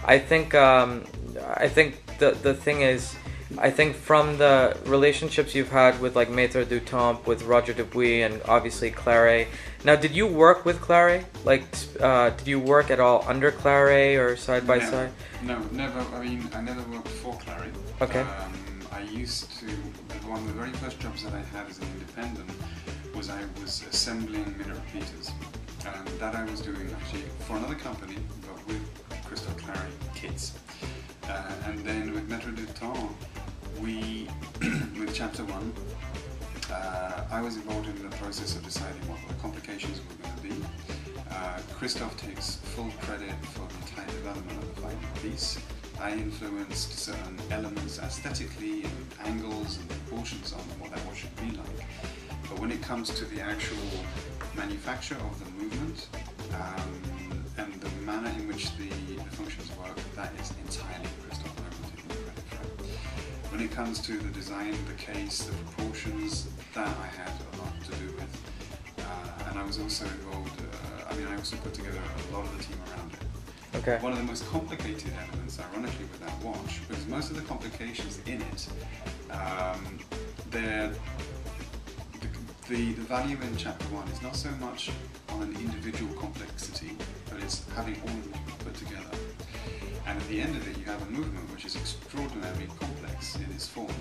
I think the thing is, I think from the relationships you've had with like Maître du Temps, with Roger Dubuis, and obviously Claret. Now, did you work with Claret? Like, did you work at all under Claret or side by side? No, never. I mean, I never worked for Claret. Okay. I used to. One of the very first jobs that I had as an independent was I was assembling minute repeaters. That I was doing actually for another company, but with Christophe Claret kits. And then with Maître du Temps, with Chapter 1, I was involved in the process of deciding what the complications were going to be. Christophe takes full credit for the entire development of the final piece. I influenced certain elements aesthetically and angles and proportions on what that watch should be like. But when it comes to the actual manufacture of the movement and the manner in which the functions work, that is entirely Christophe and I will take no credit for it. When it comes to the design, the case, the proportions, that I had a lot to do with. And I was also involved, I also put together a lot of the team around it. Okay. One of the most complicated elements, ironically, with that watch, because most of the complications in it, the value in Chapter 1 is not so much on an individual complexity, but it's having all of them put together. And at the end of it, you have a movement which is extraordinarily complex in its form.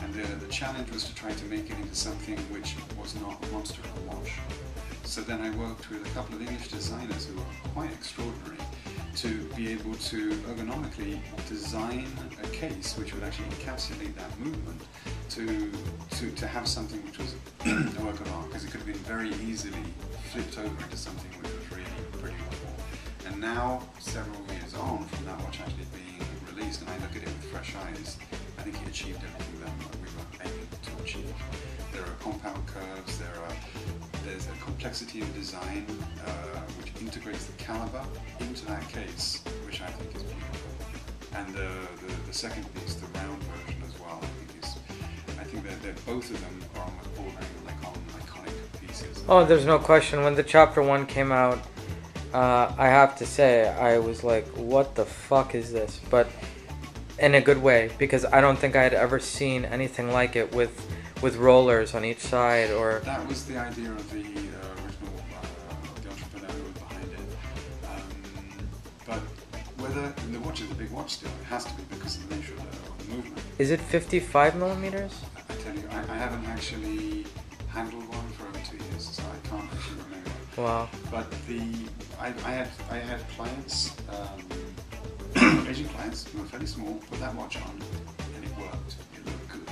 And the challenge was to try to make it into something which was not a monster of a watch. So then I worked with a couple of English designers who were quite extraordinary to be able to ergonomically design a case which would actually encapsulate that movement to have something which was a work of art, because it could have been very easily flipped over into something which was really pretty awful. And now, several years on from that watch actually being released, and I look at it with fresh eyes, I think it achieved everything that we were aiming to achieve. There are compound curves, there's a complexity in design which integrates the caliber into that case, which I think is beautiful. And the second piece, the round version as well, I think that both of them are almost bordering like on iconic pieces. Oh, there's no question. When the Chapter 1 came out, I have to say, I was like, what the fuck is this? But in a good way, because I don't think I had ever seen anything like it with rollers on each side. Or that was the idea of the original, the entrepreneur who was behind it. But whether the watch is a big watch still, it has to be because of the nature of the movement. Is it 55 millimeters? I tell you, I haven't actually handled one for over 2 years, so I can't actually remember. Wow. But I had clients, Asian clients who were fairly small, put that watch on, and it worked. It looked good.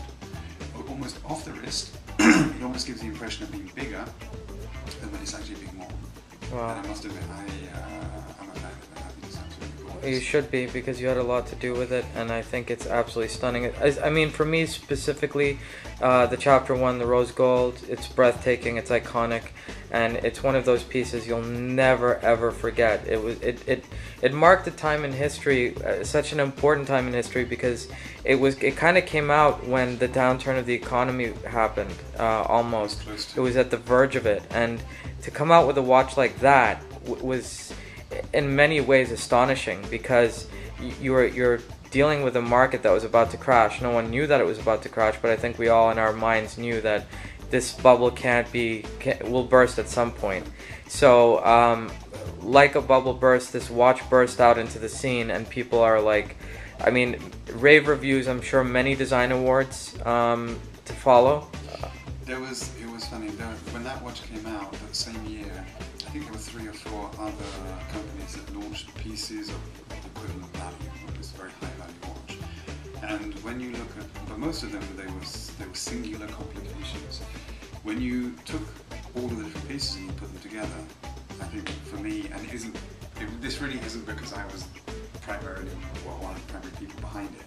Almost off the wrist, it almost gives the impression of being bigger than when it's actually being worn. Wow. And I must admit, I'm a fan of it. I think it's absolutely gorgeous. You should be, because you had a lot to do with it, and I think it's absolutely stunning. I mean, for me specifically, the Chapter 1, the rose gold, it's breathtaking, it's iconic, and it's one of those pieces you'll never ever forget. It marked a time in history, such an important time in history, because it kind of came out when the downturn of the economy happened, almost. It was at the verge of it, and to come out with a watch like that was in many ways astonishing, because you're dealing with a market that was about to crash. No one knew that it was about to crash, but I think we all in our minds knew that this bubble will burst at some point. So like a bubble burst, this watch burst out into the scene, and people are like, I mean, rave reviews, I'm sure many design awards to follow. It was funny, when that watch came out that same year, I think there were 3 or 4 other companies that launched pieces of equivalent value. It was a very high value watch. And when you look at, but most of them, they were singular complications. When you took all of the different pieces and you put them together, I think for me, and this really isn't because I was primarily one of the primary people behind it,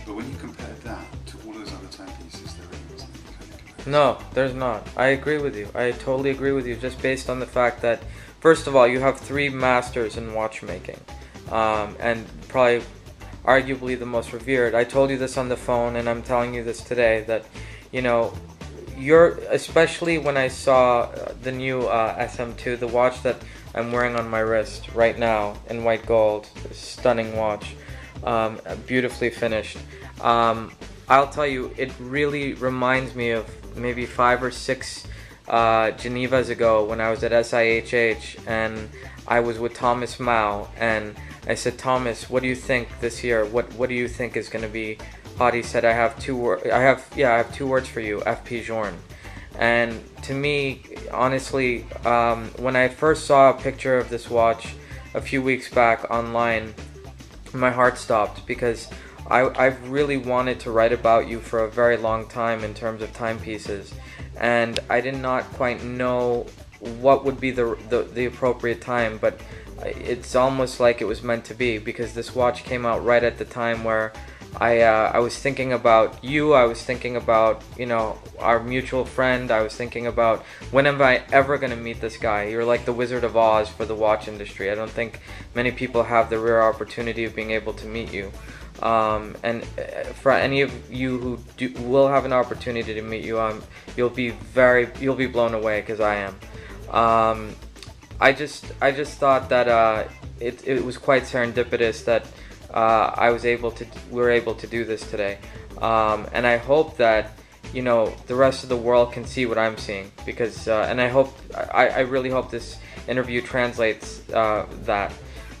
but when you compared that to all those other timepieces, there really wasn't any kind of comparison. No, there's not. I agree with you. I totally agree with you, just based on the fact that, first of all, you have 3 masters in watchmaking, and probably arguably the most revered. I told you this on the phone, and I'm telling you this today, that, you know, especially when I saw the new SM2, the watch that I'm wearing on my wrist right now in white gold. Stunning watch, beautifully finished. I'll tell you, it really reminds me of maybe 5 or 6 Genevas ago when I was at SIHH and I was with Thomas Mao, and I said, Thomas, what do you think this year? What do you think is going to be hot? He said, I have 2 words for you, FP Journe. And to me, honestly, when I first saw a picture of this watch a few weeks back online, my heart stopped, because I've really wanted to write about you for a very long time in terms of timepieces, and I did not quite know what would be the appropriate time, but it's almost like it was meant to be, because this watch came out right at the time where I was thinking about you. I was thinking about, you know, our mutual friend. I was thinking about, when am I ever going to meet this guy? You're like the Wizard of Oz for the watch industry. I don't think many people have the rare opportunity of being able to meet you. And for any of you who will have an opportunity to meet you, you'll be blown away, because I am. I just thought that it was quite serendipitous that we were able to do this today, and I hope that, you know, the rest of the world can see what I'm seeing, because and I really hope this interview translates that.